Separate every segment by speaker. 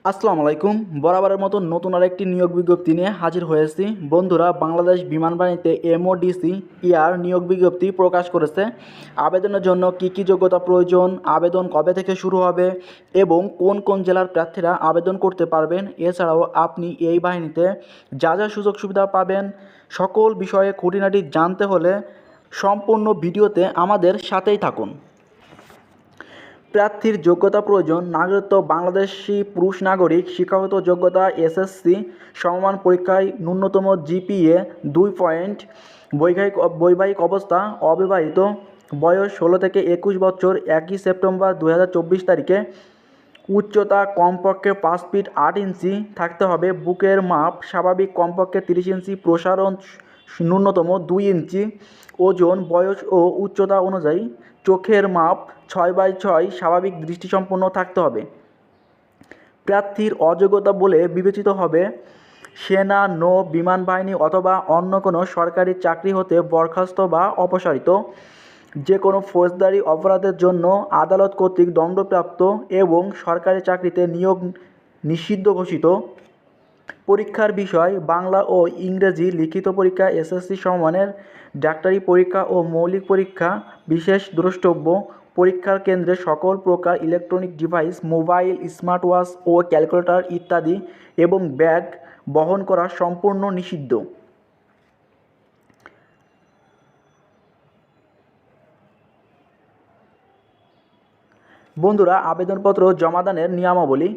Speaker 1: আসসালামু আলাইকুম। বরাবরের মতো নতুন আরেকটি নিয়োগ বিজ্ঞপ্তি নিয়ে হাজির হয়েছি। বন্ধুরা, বাংলাদেশ বিমান বাহিনীতে এমওডিসি ইয়ার নিয়োগ বিজ্ঞপ্তি প্রকাশ করেছে। আবেদনের জন্য কী কী যোগ্যতা প্রয়োজন, আবেদন কবে থেকে শুরু হবে এবং কোন কোন জেলার প্রার্থীরা আবেদন করতে পারবেন, এছাড়াও আপনি এই বাহিনীতে যা যা সুযোগ সুবিধা পাবেন, সকল বিষয়ে খুঁটিনাটি জানতে হলে সম্পূর্ণ ভিডিওতে আমাদের সাথেই থাকুন। প্রার্থীর যোগ্যতা প্রয়োজন: নাগরিকত্ব বাংলাদেশি পুরুষ নাগরিক, শিক্ষাগত যোগ্যতা এসএসসি সমমান পরীক্ষায় ন্যূনতম জিপিএ 2 পয়েন্ট, বৈবাহিক অবস্থা অবিবাহিত, বয়স 16 থেকে 21 বছর, 1 সেপ্টেম্বর 2024 তারিখে, উচ্চতা কমপক্ষে 5 ফিট 8 ইঞ্চি থাকতে হবে, বুকের মাপ স্বাভাবিক কমপক্ষে 30 ইঞ্চি, প্রসারণ ন্যূনতম 2 ইঞ্চি, ওজন বয়স ও উচ্চতা অনুযায়ী চোখের মাপ 6/6 স্বাভাবিক দৃষ্টিসম্পন্ন থাকতে হবে। প্রার্থীর অযোগ্যতা বলে বিবেচিত হবে: সেনা, নৌ, বিমান বাহিনী অথবা অন্য কোনো সরকারি চাকরি হতে বরখাস্ত বা অপসারিত, যে কোনো ফৌজদারি অপরাধের জন্য আদালত কর্তৃক দণ্ডপ্রাপ্ত এবং সরকারি চাকরিতে নিয়োগ নিষিদ্ধ ঘোষিত। পরীক্ষার বিষয়: বাংলা ও ইংরেজি লিখিত পরীক্ষা, এসএসসি সমমানের ডাক্তারি পরীক্ষা ও মৌলিক পরীক্ষা। বিশেষ দ্রষ্টব্য: পরীক্ষার কেন্দ্রে সকল প্রকার ইলেকট্রনিক ডিভাইস, মোবাইল, স্মার্টওয়াচ ও ক্যালকুলেটর ইত্যাদি এবং ব্যাগ বহন করা সম্পূর্ণ নিষিদ্ধ। বন্ধুরা, আবেদনপত্র জমাদানের নিয়মাবলী: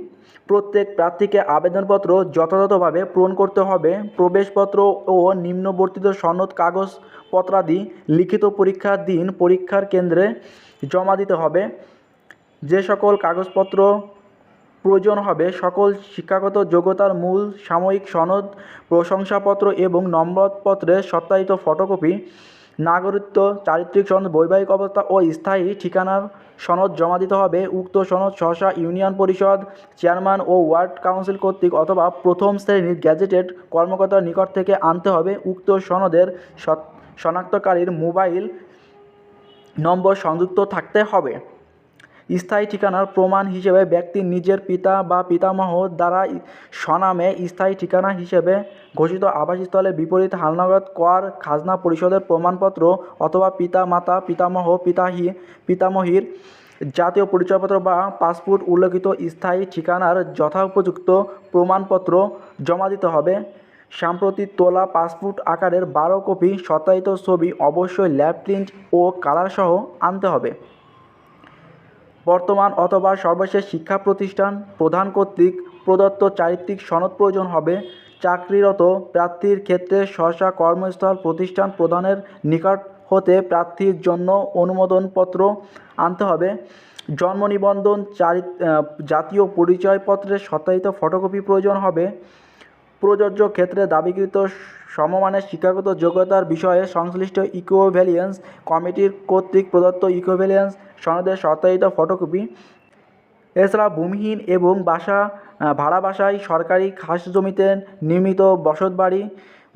Speaker 1: প্রত্যেক প্রার্থীকে আবেদনপত্র যথাযথভাবে পূরণ করতে হবে। প্রবেশপত্র ও নিম্নবর্তিত সনদ কাগজপত্রাদি লিখিত পরীক্ষার দিন পরীক্ষার কেন্দ্রে জমা দিতে হবে। যে সকল কাগজপত্র প্রয়োজন হবে: সকল শিক্ষাগত যোগ্যতার মূল, সাময়িক সনদ, প্রশংসাপত্র এবং নম্বরপত্রের সত্যায়িত ফটোকপি, নাগরিকত্ব, চারিত্রিক সনদ, বৈবাহিক অবস্থা ও স্থায়ী ঠিকানার সনদ জমা দিতে হবে। উক্ত সনদ সহসা ইউনিয়ন পরিষদ চেয়ারম্যান ও ওয়ার্ড কাউন্সিল কর্তৃক অথবা প্রথম শ্রেণীর গ্যাজেটেড কর্মকর্তার নিকট থেকে আনতে হবে। উক্ত সনদের শনাক্তকারীর মোবাইল নম্বর সংযুক্ত থাকতে হবে। স্থায়ী ঠিকানার প্রমাণ হিসেবে ব্যক্তির নিজের পিতা বা পিতামহ দ্বারা স্বনামে স্থায়ী ঠিকানা হিসেবে ঘোষিত আবাসস্থলের বিপরীত হালনাগাদ কর খাজনা পরিশোধের প্রমাণপত্র অথবা পিতা, মাতা, পিতামহ, পিতামহীর জাতীয় পরিচয়পত্র বা পাসপোর্ট উল্লেখিত স্থায়ী ঠিকানার যথোপযুক্ত প্রমাণপত্র জমা দিতে হবে। সাম্প্রতিক তোলা পাসপোর্ট আকারের 12 কপি সত্যায়িত ছবি অবশ্যই ল্যাব প্রিন্ট ও কালারসহ আনতে হবে। বর্তমান অথবা সর্বশেষ শিক্ষা প্রতিষ্ঠান প্রধান কর্তৃক প্রদত্ত চারিত্রিক সনদ প্রয়োজন হবে। চাকরিরত প্রার্থীর ক্ষেত্রে সহসা কর্মস্থল প্রতিষ্ঠান প্রধানের নিকট হতে প্রার্থীর জন্য অনুমোদনপত্র আনতে হবে। জন্ম নিবন্ধন, জাতীয় পরিচয়পত্রের সত্যায়িত ফটোকপি প্রয়োজন হবে। প্রযোজ্য ক্ষেত্রে দাবিকৃত সমমানের শিক্ষাগত যোগ্যতার বিষয়ে সংশ্লিষ্ট ইকুইভ্যালেন্স কমিটির কর্তৃক প্রদত্ত ইকুইভ্যালেন্স সনদের সত্যায়িত ফটোকপি। এছাড়া ভূমিহীন এবং ভাড়া বাসায়, সরকারি খাস জমিতে নির্মিত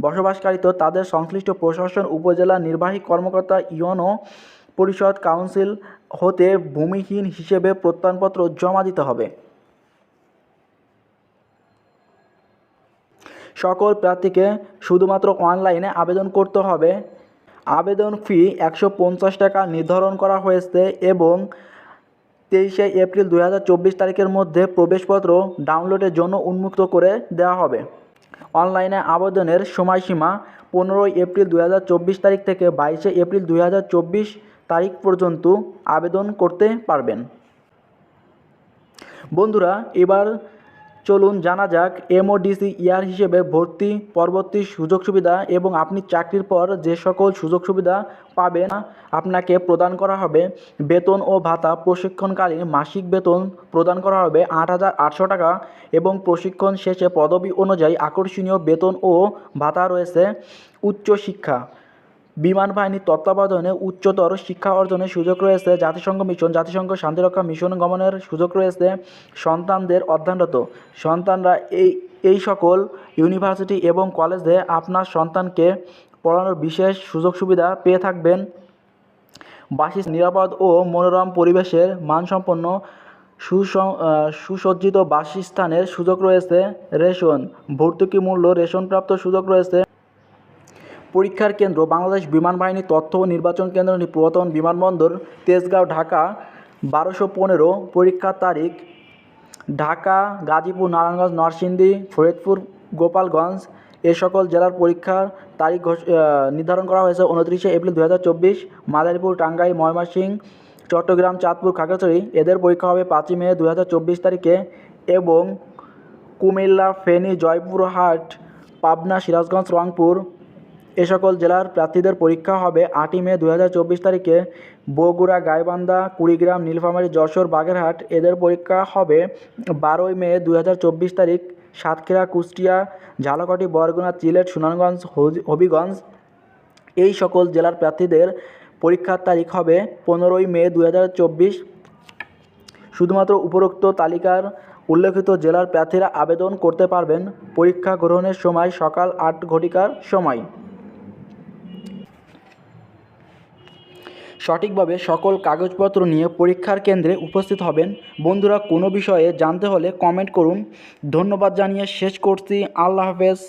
Speaker 1: বসবাসকারীত তাদের সংশ্লিষ্ট প্রশাসন, উপজেলা নির্বাহী কর্মকর্তা, ইউনিয়ন পরিষদ, কাউন্সিল হতে ভূমিহীন হিসেবে প্রত্যয়নপত্র জমা দিতে হবে। সকল প্রার্থীকে শুধুমাত্র অনলাইনে আবেদন করতে হবে। আবেদন ফি 150 টাকা নির্ধারণ করা হয়েছে এবং 23 এপ্রিল 2024 তারিখের মধ্যে প্রবেশপত্র ডাউনলোডের জন্য উন্মুক্ত করে দেওয়া হবে। অনলাইনে আবেদনের সময়সীমা 15 এপ্রিল 2024 তারিখ থেকে 22 এপ্রিল 2024 তারিখ পর্যন্ত আবেদন করতে পারবেন। বন্ধুরা, এবার চলুন জানা যাক এমওডিসি ইয়ার হিসেবে ভর্তি পরবর্তী সুযোগ সুবিধা এবং আপনি চাকরির পর যে সকল সুযোগ সুবিধা পাবেন আপনাকে প্রদান করা হবে। বেতন ও ভাতা: প্রশিক্ষণকালীন মাসিক বেতন প্রদান করা হবে 8,800 টাকা এবং প্রশিক্ষণ শেষে পদবি অনুযায়ী আকর্ষণীয় বেতন ও ভাতা রয়েছে। উচ্চশিক্ষা: বিমান বাহিনীর তত্ত্বাবধানে উচ্চতর শিক্ষা অর্জনের সুযোগ রয়েছে। জাতিসংঘ মিশন, জাতিসংঘ শান্তিরক্ষা মিশন গমনের সুযোগ রয়েছে। সন্তানদের অধ্যয়নরত সন্তানরা এই সকল ইউনিভার্সিটি এবং কলেজে আপনার সন্তানকে পড়ানোর বিশেষ সুযোগ সুবিধা পেয়ে থাকবেন। বাসস্থান: নিরাপদ ও মনোরম পরিবেশের মানসম্পন্ন সুসজ্জিত বাসস্থানের সুযোগ রয়েছে। রেশন ভর্তুকি মূল্য রেশনপ্রাপ্ত সুযোগ রয়েছে। পরীক্ষার কেন্দ্র বাংলাদেশ বিমান বাহিনী তথ্য ও নির্বাচন কেন্দ্রটি পুরাতন বিমানবন্দর তেজগাঁও ঢাকা 1215। পরীক্ষার তারিখ ঢাকা, গাজীপুর, নারায়ণগঞ্জ, নরসিংদী, ফরিদপুর, গোপালগঞ্জ এ সকল জেলার পরীক্ষার তারিখ নির্ধারণ করা হয়েছে 29 এপ্রিল 2024। মাদারীপুর, টাঙ্গাইল, ময়মনসিংহ, চট্টগ্রাম, চাঁদপুর, খাগড়াছড়ি এদের পরীক্ষা হবে 5 মে 2024 তারিখে এবং কুমিল্লা, ফেনী, জয়পুরহাট, পাবনা, সিরাজগঞ্জ, রংপুর এ সকল জেলার প্রার্থীদের পরীক্ষা হবে 8 মে 2024 তারিখে। বগুড়া, গাইবান্ধা, কুড়িগ্রাম, নীলফামারী, যশোর, বাগেরহাট এদের পরীক্ষা হবে 12 মে 2024 তারিখ। সাতক্ষীরা, কুষ্টিয়া, ঝালকাঠি, বরগুনা, সিলেট, সুনামগঞ্জ, হবিগঞ্জ এই সকল জেলার প্রার্থীদের পরীক্ষার তারিখ হবে 15 মে 2024। শুধুমাত্র উপরোক্ত তালিকার উল্লেখিত জেলার প্রার্থীরা আবেদন করতে পারবেন। পরীক্ষা গ্রহণের সময় সকাল 8 ঘটিকার সময়। সঠিকভাবে সকল কাগজপত্র নিয়ে পরীক্ষার কেন্দ্রে উপস্থিত হবেন। বন্ধুরা, কোনো বিষয়ে জানতে হলে কমেন্ট করুন। ধন্যবাদ জানিয়ে শেষ করছি। আল্লাহ হাফেজ।